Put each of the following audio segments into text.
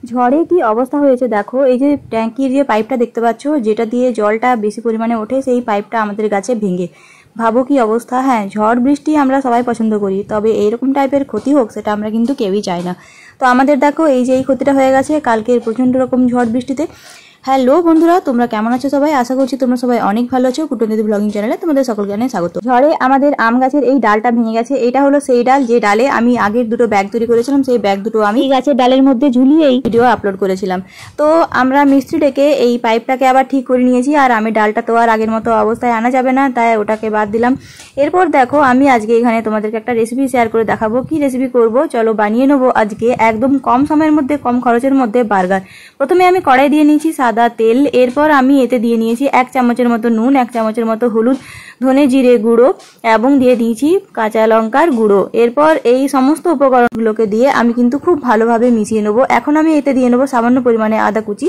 ঝড়ে কি অবস্থা হয়েছে দেখো, এই যে ট্যাঙ্কির যে পাইপটা দেখতে পাচ্ছ, যেটা দিয়ে জলটা বেশি পরিমাণে ওঠে, সেই পাইপটা আমাদের গাছে ভেঙে, ভাবো কি অবস্থা। হ্যাঁ, ঝড় বৃষ্টি আমরা সবাই পছন্দ করি, তবে এইরকম টাইপের ক্ষতি হোক সেটা আমরা কিন্তু কেউই চাই না। তো আমাদের দেখো এই যে এই ক্ষতিটা হয়ে গেছে কালকের প্রচণ্ড রকম ঝড় বৃষ্টিতে। হ্যালো বন্ধুরা, তোমরা কেমন আছো সবাই? আশা করছি তোমরা সবাই অনেক ভালো আছো। কুটুমদিদি ব্লগিং চ্যানেলে তোমাদের সকলকে জানাই স্বাগত। ঝড়ে আমাদের আম গাছের এই ডালটা ভেঙে গেছে। এটা হলো সেই ডাল যে ডালে আমি আগের দুটো ব্যাগ তৈরি করেছিলাম, সেই ব্যাগ দুটো আমি গাছের ডালের মধ্যে ঝুলিয়ে এই ভিডিও আপলোড করেছিলাম। তো আমরা মিস্ত্রি ডেকে এই পাইপটাকে আবার ঠিক করে নিয়েছি, আর আমি ডালটা তো আর আগের মতো অবস্থায় আনা যাবে না, তাই ওটাকে বাদ দিলাম। এরপর দেখো আমি আজকে এখানে তোমাদেরকে একটা রেসিপি শেয়ার করে দেখাবো। কি রেসিপি করব, চলো বানিয়ে নেবো আজকে একদম কম সময়ের মধ্যে, কম খরচের মধ্যে বার্গার। প্রথমে আমি কড়াই দিয়ে নিয়েছি সাদা তেল, এরপর আমি এতে দিয়ে নিয়েছি 1 চামচের মতো নুন, 1 চামচের মতো হলুদ, ধনে জিরে গুঁড়ো এবং দিয়ে দিয়েছি কাঁচা লঙ্কার গুঁড়ো। এরপর এই সমস্ত উপকরণগুলোকে দিয়ে আমি কিন্তু খুব ভালোভাবে মিশিয়ে নেবো। এখন আমি এতে দিয়ে নেবো সামান্য পরিমাণে আদা কুচি।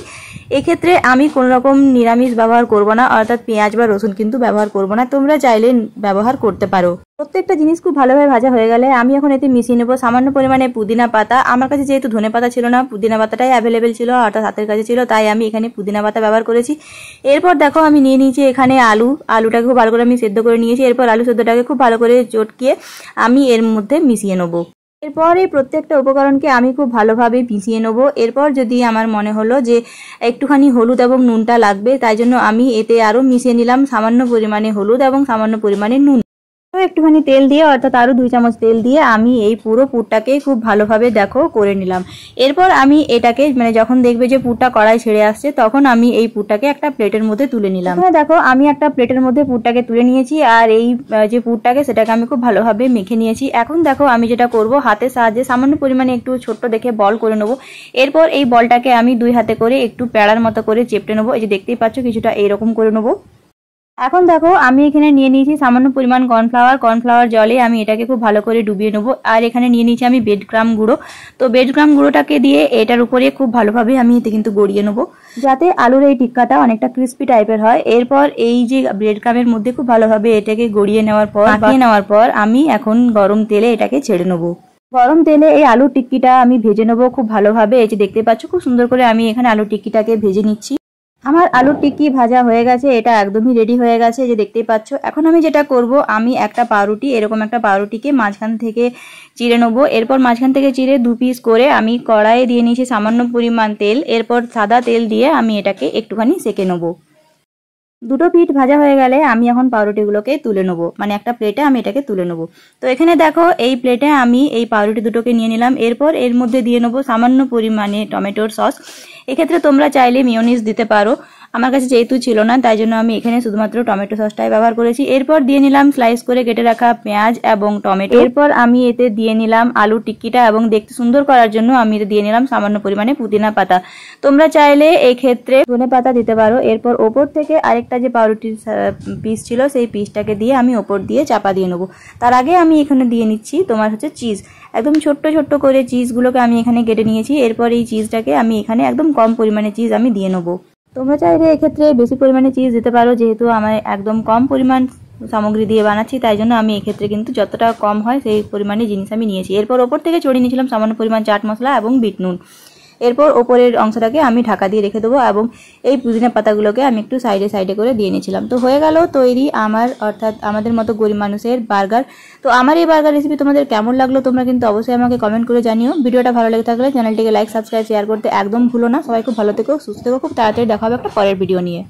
এক্ষেত্রে আমি কোনো রকম নিরামিষ ব্যবহার করব না, অর্থাৎ পেঁয়াজ বা রসুন কিন্তু ব্যবহার করব না, তোমরা চাইলে ব্যবহার করতে পারো। প্রত্যেকটা জিনিস খুব ভালোভাবে ভাজা হয়ে গেলে আমি এখন এতে মিশিয়ে নেবো সামান্য পরিমাণে পুদিনা পাতা। আমার কাছে যেহেতু ধনে পাতা ছিল না, পুদিনা পাতাটাই অ্যাভেলেবেল ছিল, অর্থাৎ হাতের কাছে ছিল, তাই আমি এখানে পুদিনা পাতা ব্যবহার করেছি। এরপর দেখো আমি নিয়ে নিয়েছি এখানে আলুটাকে খুব ভালো করে আমি সেদ্ধ করে নিয়েছি। এরপর আলু সেদ্ধটাকে খুব ভালো করে চটকিয়ে আমি এর মধ্যে মিশিয়ে নেবো। এরপর এই প্রত্যেকটা উপকরণকে আমি খুব ভালোভাবে মিশিয়ে নেবো। এরপর যদি আমার মনে হলো যে একটুখানি হলুদ এবং নুনটা লাগবে, তাই জন্য আমি এতে আরও মিশিয়ে নিলাম সামান্য পরিমাণে হলুদ এবং সামান্য পরিমাণে নুন। একটুখানি তেল দিয়ে, অর্থাৎ আরো 2 চামচ তেল দিয়ে আমি এই পুরো পুরটাকে খুব ভালোভাবে দেখো করে নিলাম। এরপর আমি এটাকে যখন দেখবে যে পুরটা কড়াই ছেড়ে আসছে, তখন আমি এই পুরটাকে একটা প্লেটের মধ্যে তুলে নিলাম। দেখো আমি একটা প্লেটের মধ্যে পুরটাকে তুলে নিয়েছি, আর এই যে পুরটাকে সেটাকে আমি খুব ভালোভাবে মেখে নিয়েছি। এখন দেখো আমি যেটা করব, হাতের সাহায্যে সামান্য পরিমাণে একটু ছোট্ট দেখে বল করে নেবো। এরপর এই বলটাকে আমি 2 হাতে করে একটু প্যাড়ার মতো করে চেপটে নেবো। এই যে দেখতেই পাচ্ছ কিছুটা এইরকম করে নেবো। এখন দেখো আমি এখানে নিয়ে নিয়েছি সামান্য পরিমাণ কর্নফ্লাওয়ার জলে আমি এটাকে খুব ভালো করে ডুবিয়ে নেবো। আর এখানে নিয়ে নিয়েছি আমি ব্রেডক্রাম গুঁড়ো। তো ব্রেডক্রাম গুঁড়োটাকে দিয়ে এটার উপরে খুব ভালোভাবে আমি এতে কিন্তু গড়িয়ে নেবো, যাতে আলুর এই টিক্কাটা অনেকটা ক্রিস্পি টাইপের হয়। এরপর এই যে ব্রেডক্রামের মধ্যে খুব ভালোভাবে এটাকে গড়িয়ে নেওয়ার পর আমি এখন গরম তেলে এটাকে ছেড়ে নেবো। গরম তেলে এই আলুর টিক্কিটা আমি ভেজে নেবো খুব ভালোভাবে। এই যে দেখতে পাচ্ছ খুব সুন্দর করে আমি এখানে আলুর টিক্কিটাকে ভেজে নিচ্ছি। আমার আলুর টিক্কি ভাজা হয়ে গেছে, এটা একদমই রেডি হয়ে গেছে, যে দেখতেই পাচ্ছ। এখন আমি যেটা করব, আমি একটা পাউরুটি, এরকম একটা পাউরুটিকে মাঝখান থেকে চিড়ে নেবো। এরপর মাঝখান থেকে চিড়ে 2 পিস করে আমি কড়াইয়ে দিয়ে নিয়েছি সামান্য পরিমাণ তেল। এরপর সাদা তেল দিয়ে আমি এটাকে একটুখানি সেকে নেবো। দুটো পিঠ ভাজা হয়ে গেলে আমি এখন পাউরুটিগুলোকে তুলে নেবো, একটা প্লেটে আমি এটাকে তুলে নেবো। তো এখানে দেখো এই প্লেটে আমি এই পাউরুটি দুটোকে নিয়ে নিলাম। এরপর এর মধ্যে দিয়ে নেবো সামান্য পরিমাণে টমেটোর সস। এক্ষেত্রে তোমরা চাইলে মিওনিজ দিতে পারো, আমার কাছে যেহেতু ছিল না তাই জন্য আমি এখানে শুধুমাত্র টমেটো সসটাই ব্যবহার করেছি। এরপর দিয়ে নিলাম স্লাইস করে কেটে রাখা পেঁয়াজ এবং টমেটো। এরপর আমি এতে দিয়ে নিলাম আলু টিক্কিটা, এবং দেখতে সুন্দর করার জন্য আমি এতে দিয়ে নিলাম সামান্য পরিমাণে পুদিনা পাতা। তোমরা চাইলে এই ক্ষেত্রে ধনে পাতা দিতে পারো। এরপর ওপর থেকে আরেকটা যে পাউরুটির পিস ছিল সেই পিসটাকে দিয়ে আমি ওপর দিয়ে চাপা দিয়ে নেবো। তার আগে আমি এখানে দিয়ে নিচ্ছি তোমার চিজ। একদম ছোট্ট ছোট্ট করে চিজগুলোকে আমি এখানে কেটে নিয়েছি। এরপর এই চিজটাকে আমি এখানে একদম কম পরিমাণে চিজ আমি দিয়ে নেবো। তোমরা চাইলে এক্ষেত্রে বেশি পরিমাণে চিজ দিতে পারো, যেহেতু আমার একদম কম পরিমাণ সামগ্রী দিয়ে বানাচ্ছি, তাই জন্য আমি এক্ষেত্রে কিন্তু যতটা কম হয় সেই পরিমাণে জিনিস আমি নিয়েছি। এরপর ওপর থেকে ছড়িয়ে নিয়েছিলাম সামান্য পরিমাণ চাট মশলা এবং বিট নুন। এরপর ওপরের অংশটাকে আমি ঢাকা দিয়ে রেখে দেবো, এবং এই পুদিনা পাতাগুলোকে আমি একটু সাইডে সাইডে করে দিয়ে নিয়েছিলাম। তো হয়ে গেল তৈরি আমার, অর্থাৎ আমাদের মতো গরিব মানুষের বার্গার। তো আমার এই বার্গার রেসিপি তোমাদের কেমন লাগলো তোমরা কিন্তু অবশ্যই আমাকে কমেন্ট করে জানিও। ভিডিওটা ভালো লেগে থাকলে চ্যানেলটিকে লাইক, সাবস্ক্রাইব, শেয়ার করতে একদম ভুলো না। সবাই খুব ভালো থেকো, সুস্থ থেকো, খুব তাড়াতাড়ি দেখা হবে একটা পরের ভিডিও নিয়ে।